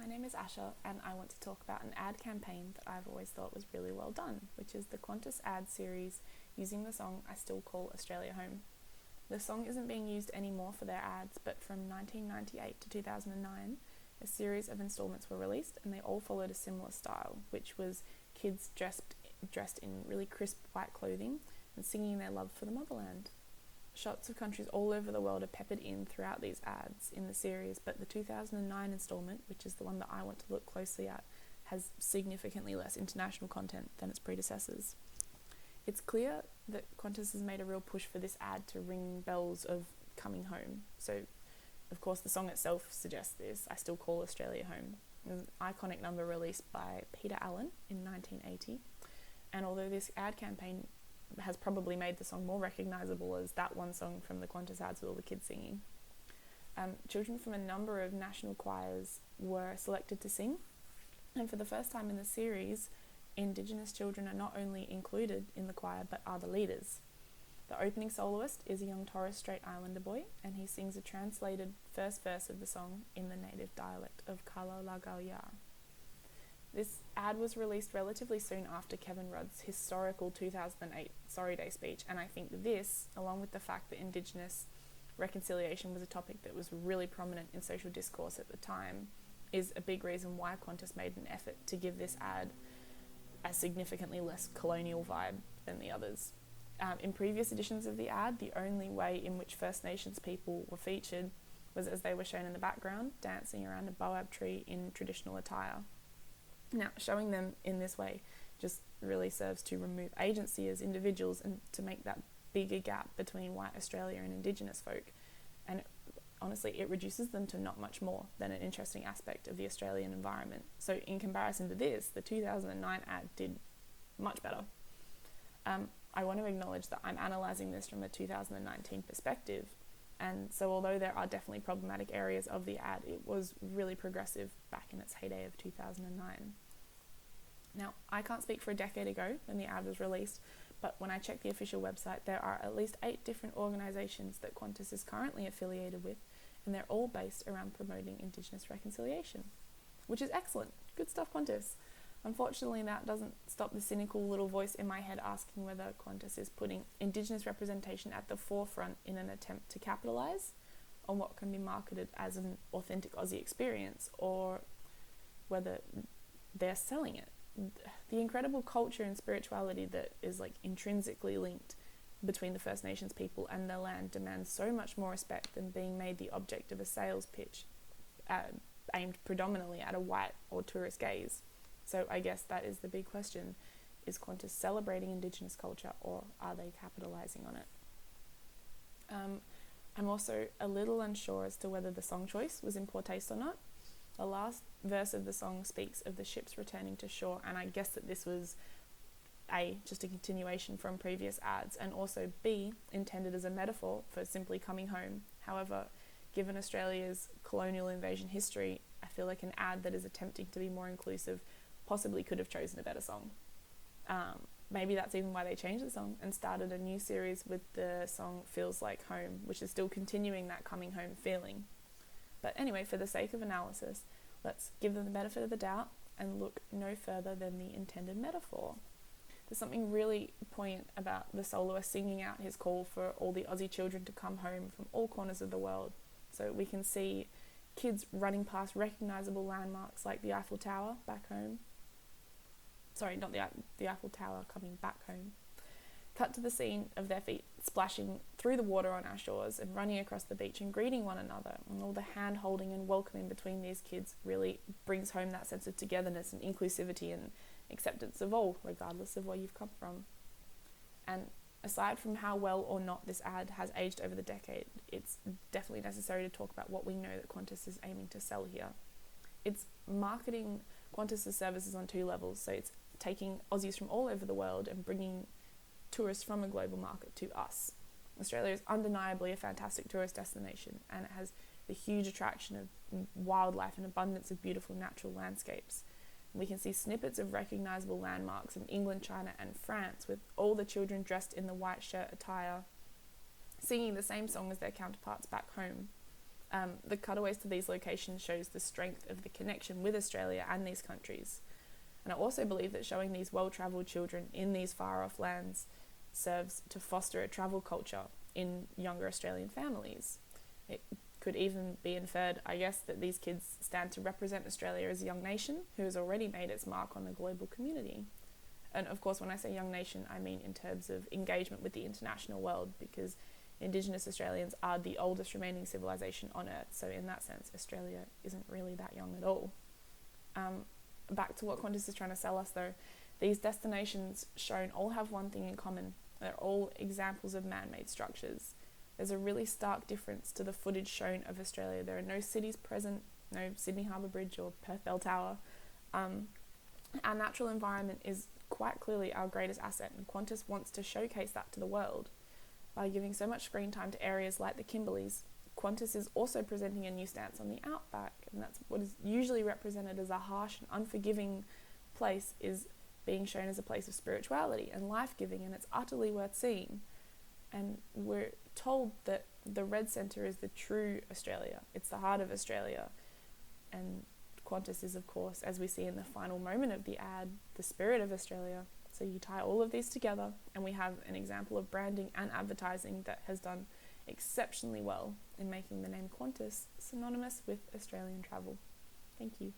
My name is Asha, and I want to talk about an ad campaign that I've always thought was really well done, which is the Qantas ad series using the song I Still Call Australia Home. The song isn't being used anymore for their ads, but from 1998 to 2009, a series of installments were released, and they all followed a similar style, which was kids dressed in really crisp white clothing and singing their love for the motherland. Shots of countries all over the world are peppered in throughout these ads in the series, but the 2009 installment, which is the one that I want to look closely at, has significantly less international content than its predecessors. It's clear that Qantas has made a real push for this ad to ring bells of coming home. So, of course, the song itself suggests this, I Still Call Australia Home. It was an iconic number released by Peter Allen in 1980, and although this ad campaign has probably made the song more recognisable as that one song from the Qantas ads with all the kids singing. Children from a number of national choirs were selected to sing, and for the first time in the series, Indigenous children are not only included in the choir but are the leaders. The opening soloist is a young Torres Strait Islander boy, and he sings a translated first verse of the song in the native dialect of Kala Lagalia. This ad was released relatively soon after Kevin Rudd's historical 2008 Sorry Day speech, and I think this, along with the fact that Indigenous reconciliation was a topic that was really prominent in social discourse at the time, is a big reason why Qantas made an effort to give this ad a significantly less colonial vibe than the others. In previous editions of the ad, the only way in which First Nations people were featured was as they were shown in the background, dancing around a boab tree in traditional attire. Now, showing them in this way just really serves to remove agency as individuals and to make that bigger gap between white Australia and Indigenous folk. And honestly, it reduces them to not much more than an interesting aspect of the Australian environment. So in comparison to this, the 2009 ad did much better. I want to acknowledge that I'm analysing this from a 2019 perspective. And so although there are definitely problematic areas of the ad, it was really progressive back in its heyday of 2009. Now, I can't speak for a decade ago when the ad was released, but when I checked the official website, there are at least 8 different organisations that Qantas is currently affiliated with, and they're all based around promoting Indigenous reconciliation, which is excellent. Good stuff, Qantas. Unfortunately, that doesn't stop the cynical little voice in my head asking whether Qantas is putting Indigenous representation at the forefront in an attempt to capitalise on what can be marketed as an authentic Aussie experience, or whether they're selling it. The incredible culture and spirituality that is intrinsically linked between the First Nations people and their land demands so much more respect than being made the object of a sales pitch aimed predominantly at a white or tourist gaze. So I guess that is the big question. Is Qantas celebrating Indigenous culture, or are they capitalising on it? I'm also a little unsure as to whether the song choice was in poor taste or not. The last verse of the song speaks of the ships returning to shore, and I guess that this was A, just a continuation from previous ads, and also B, intended as a metaphor for simply coming home. However, given Australia's colonial invasion history, I feel like an ad that is attempting to be more inclusive possibly could have chosen a better song. Maybe that's even why they changed the song and started a new series with the song Feels Like Home, which is still continuing that coming home feeling. But anyway, for the sake of analysis, let's give them the benefit of the doubt and look no further than the intended metaphor. There's something really poignant about the soloist singing out his call for all the Aussie children to come home from all corners of the world. So we can see kids running past recognisable landmarks like the Eiffel Tower back home. Sorry, not the Eiffel Tower coming back home. Cut to the scene of their feet splashing through the water on our shores and running across the beach and greeting one another, and all the hand holding and welcoming between these kids really brings home that sense of togetherness and inclusivity and acceptance of all, regardless of where you've come from. And aside from how well or not this ad has aged over the decade, it's definitely necessary to talk about what we know that Qantas is aiming to sell here. It's marketing Qantas' services on 2 levels, so it's taking Aussies from all over the world and bringing tourists from a global market to us. Australia is undeniably a fantastic tourist destination, and it has the huge attraction of wildlife and abundance of beautiful natural landscapes. We can see snippets of recognisable landmarks in England, China and France, with all the children dressed in the white shirt attire, singing the same song as their counterparts back home. The cutaways to these locations shows the strength of the connection with Australia and these countries. And I also believe that showing these well-travelled children in these far-off lands serves to foster a travel culture in younger Australian families. It could even be inferred, I guess, that these kids stand to represent Australia as a young nation who has already made its mark on the global community. And of course, when I say young nation, I mean in terms of engagement with the international world, because Indigenous Australians are the oldest remaining civilization on Earth. So in that sense, Australia isn't really that young at all. Back to what Qantas is trying to sell us though, these destinations shown all have one thing in common. They're all examples of man-made structures. There's a really stark difference to the footage shown of Australia. There are no cities present, no Sydney Harbour Bridge or Perth Bell Tower. Our natural environment is quite clearly our greatest asset, and Qantas wants to showcase that to the world. By giving so much screen time to areas like the Kimberleys, Qantas is also presenting a new stance on the outback, and that's what is usually represented as a harsh and unforgiving place is being shown as a place of spirituality and life-giving, and it's utterly worth seeing. And we're told that the Red Centre is the true Australia. It's the heart of Australia. And Qantas is, of course, as we see in the final moment of the ad, the spirit of Australia. So you tie all of these together and we have an example of branding and advertising that has done exceptionally well in making the name Qantas synonymous with Australian travel. Thank you.